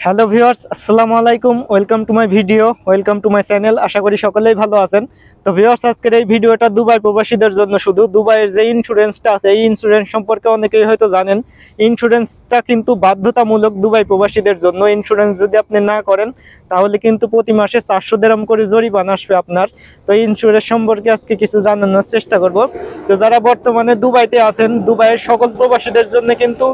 Hello viewers, আসসালামু আলাইকুম। Welcome to my video, welcome to my channel. আশা করি সকলেই ভালো আছেন। তো ভিউয়ার্স, আজকের এই ভিডিওটা দুবাই প্রবাসীদের জন্য। শুধু দুবাইয়ের যে ইন্স্যুরেন্সটা আছে, এই ইন্স্যুরেন্স সম্পর্কে অনেকেই হয়তো জানেন। ইন্স্যুরেন্সটা কিন্তু বাধ্যতামূলক দুবাই প্রবাসীদের জন্য। ইন্স্যুরেন্স যদি আপনি না করেন তাহলে কিন্তু প্রতি মাসে 400 দিরহাম করে জরিমানা আসবে আপনার। তো এই ইন্স্যুরেন্স সম্পর্কে আজকে কিছু জানানোর চেষ্টা করব। তো যারা বর্তমানে দুবাইতে আছেন, দুবাইয়ের সকল প্রবাসীদের জন্য কিন্তু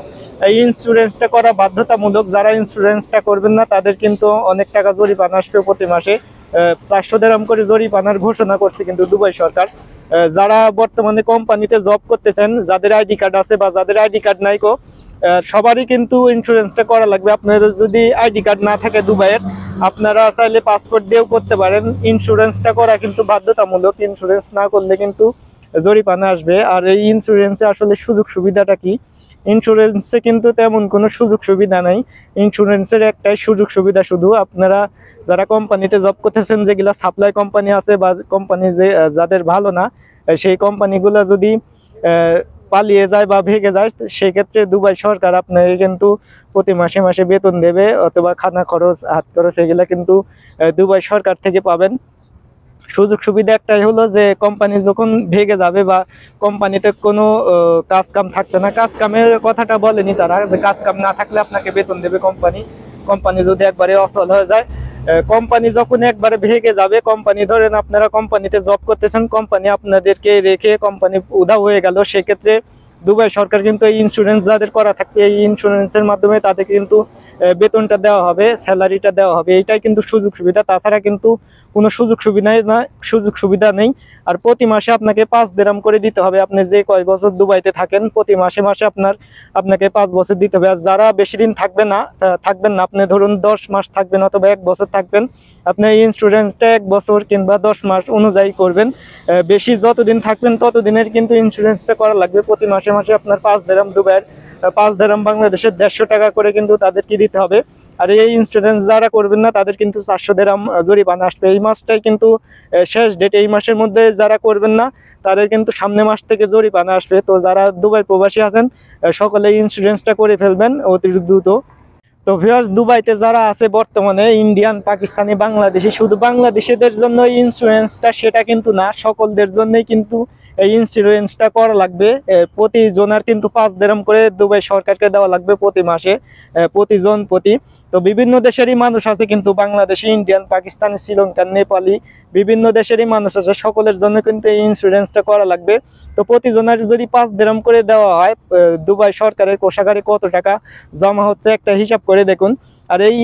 এই ইন্স্যুরেন্সটা করা বাধ্যতামূলক। যারা ইন্স্যুরেন্সটা করবেন না তাদের কিন্তু অনেক টাকা জরিমানা আসবে প্রতি মাসে। 400 দিরহাম করে জরিমানার ঘোষণা করছে কিন্তু দুবাই সরকার। যারা বর্তমানে কোম্পানিতে জব করতেছেন, যাদের আইডি কার্ড আছে বা যাদের আইডি কার্ড নাই সবারই কিন্তু ইন্স্যুরেন্সটা করা লাগবে। আপনাদের যদি আইডি কার্ড না থাকে দুবাইয়ের, আপনারা চাইলে পাসপোর্ট দিয়েও করতে পারেন। ইন্স্যুরেন্সটা করা কিন্তু বাধ্যতামূলক। ইন্স্যুরেন্স না করলে কিন্তু জরিমানা আসবে। আর এই ইন্স্যুরেন্সে আসলে সুযোগ সুবিধাটা কি? ইন্স্যুরেন্সে কিন্তু তেমন কোনো সুযোগ সুবিধা নাই। ইন্স্যুরেন্সের একটাই সুযোগ সুবিধা, শুধু আপনারা যারা কোম্পানিতে জব করতেছেন, যেগুলা সাপ্লাই কোম্পানি আছে বা কোম্পানি যাদের ভালো না, সেই কোম্পানিগুলো যদি পালিয়ে যায় বা ভেঙে যায়, সেক্ষেত্রে দুবাই সরকার আপনাকে কিন্তু প্রতি মাসে মাসে বেতন দেবে, অথবা খানা খরচ, হাত খরচ, এগুলা কিন্তু দুবাই সরকার থেকে পাবেন। সুযোগ সুবিধা একটাই হলো যে কোম্পানি যখন ভেঙে যাবে বা কোম্পানিতে কোনো কাজ কাম থাকবে না, কাজ কামের কথাটা বলেনি তারা, যে কাজ কাম না থাকলে আপনাকে বেতন দেবে কোম্পানি। কোম্পানি যদি একবারে অচল হয়ে যায়, কোম্পানি যখন একবারে ভেঙে যাবে, কোম্পানি ধরেন আপনারা কোম্পানিতে জব করতেছেন, কোম্পানি আপনাদেরকে রেখে কোম্পানি উধাও হয়ে গেল, সেক্ষেত্রে দুবাই সরকার কিন্তু এই ইন্স্যুরেন্স যাদের করা থাকবে, এই ইন্স্যুরেন্সের মাধ্যমে তাদেরকে কিন্তু বেতনটা দেওয়া হবে, স্যালারিটা দেওয়া হবে। এইটাই কিন্তু সুযোগ সুবিধা, তাছাড়া কিন্তু কোনো সুযোগ সুবিধা নেই। আর প্রতি মাসে আপনাকে 5 দিরহাম করে দিতে হবে। আপনি যে কয় বছর দুবাইতে থাকেন, প্রতি মাসে মাসে আপনাকে 5 বছর দিতে হবে। আর যারা বেশি দিন থাকবেন না, আপনি ধরুন 10 মাস থাকবেন অথবা 1 বছর থাকবেন, আপনি এই ইন্স্যুরেন্সটা 1 বছর কিংবা 10 মাস অনুযায়ী করবেন। বেশি যতদিন থাকবেন ততদিনের কিন্তু ইন্স্যুরেন্সটা করা লাগবে। প্রতি মাসে মাসে আপনার 5 দিরহাম, দুবাইয়ের 5 দিরহাম বাংলাদেশের 150 টাকা করে কিন্তু তাদেরকে দিতে হবে। আর এই ইন্স্যুরেন্স যারা করবেন না তাদের কিন্তু 400 দিরহাম জরিমানা আসবে। এই মাসটাই কিন্তু শেষ ডেট। এই মাসের মধ্যে যারা করবেন না তাদের কিন্তু সামনে মাস থেকে জরিমানা আসবে। তো যারা দুবাই প্রবাসী আছেন, সকলে ইন্স্যুরেন্সটা করে ফেলবেন অতি দ্রুত। তো ভিউয়ার্স, দুবাইতে যারা আছে বর্তমানে, ইন্ডিয়ান, পাকিস্তানি, বাংলাদেশি, শুধু বাংলাদেশিদের জন্য ইন্স্যুরেন্সটা সেটা কিন্তু না, সকলদের জন্যই কিন্তু এই ইন্স্যুরেন্সটা করা লাগবে। প্রতি জনের কিন্তু 5 দিরহাম করে দুবাই সরকারকে দেওয়া লাগবে প্রতি মাসে, প্রতিজন প্রতি। তো বিভিন্ন দেশেরই মানুষ আছে কিন্তু, বাংলাদেশি, ইন্ডিয়ান, পাকিস্তানি, শ্রীলঙ্কান, নেপালি, বিভিন্ন দেশেরই মানুষ আছে, সকলের জন্য কিন্তু এই ইন্স্যুরেন্সটা করা লাগবে। তো প্রতিজনের যদি 5 দিরহাম করে দেওয়া হয়, দুবাই সরকারের কোষাগারে কত টাকা জমা হচ্ছে একটা হিসাব করে দেখুন। আর এই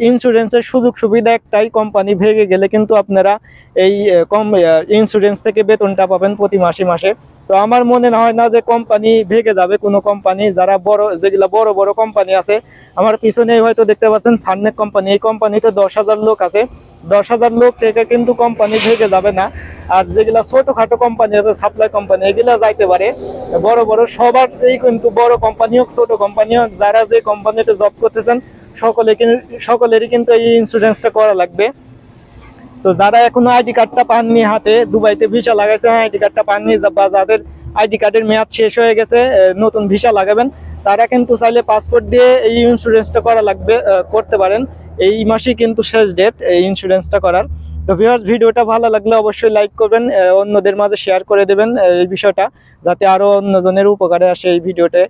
ইন্স্যুরেন্সের সুযোগ সুবিধা একটাই, কোম্পানি ভেঙে গেলে কিন্তু আপনারা এই ইন্স্যুরেন্স থেকে বেতনটা পাবেন প্রতি মাসে মাসে। তো আমার মনে হয় না যে কোম্পানি ভেঙে যাবে কোনো কোম্পানি। যারা যেগুলা বড় বড় কোম্পানি আছে, আমার পিছনে হয়তো দেখতে পাচ্ছেন ফার্নেক কোম্পানি, এই কোম্পানিতে 10,000 লোক আছে। 10,000 লোক থেকে কিন্তু কোম্পানি ভেঙে যাবে না। আর যেগুলা ছোটখাটো কোম্পানি আছে, সাপ্লাই কোম্পানি, এগুলা যাইতে পারে। বড় বড় সবার এই কিন্তু, বড় কোম্পানি হোক ছোট কোম্পানি হোক, যারা যে কোম্পানিতে জব করতেছেন সকলেরই কিন্তু এই ইন্স্যুরেন্সটা করা লাগবে। তো যারা এখনো আইডি কার্ডটা পাননি হাতে, দুবাইতে ভিসা লাগাইছেন, আইডি কার্ডটা পাননি, বা যাদের আইডি কার্ডের মেয়াদ শেষ হয়ে গেছে, নতুন ভিসা লাগাবেন, তারা কিন্তু চাইলে পাসপোর্ট দিয়ে এই ইন্স্যুরেন্সটা করা লাগবে, করতে পারেন। এই মাসেই কিন্তু শেষ ডেট এই ইন্স্যুরেন্সটা করার। তো ভিউয়ার্স, ভিডিওটা ভালো লাগলে অবশ্যই লাইক করবেন, অন্যদের মাঝে শেয়ার করে দেবেন এই বিষয়টা, যাতে আরো অন্যজনের উপকারে আসে এই ভিডিওতে।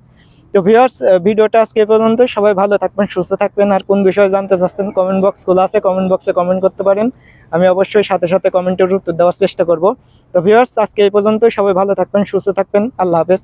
তো ভিউয়ার্স, ভিডিওটা আজকে পর্যন্ত। সবাই ভালো থাকবেন, সুস্থ থাকবেন। আর কোন বিষয়ে জানতে চাচ্ছেন, কমেন্ট বক্স খোলা আছে, কমেন্ট বক্সে কমেন্ট করতে পারেন। আমি অবশ্যই সাথে সাথে কমেন্টের উত্তর দেওয়ার চেষ্টা করব। তো ভিউয়ার্স, আজকে এই পর্যন্ত। সবাই ভালো থাকবেন, সুস্থ থাকবেন। আল্লাহ হাফেজ।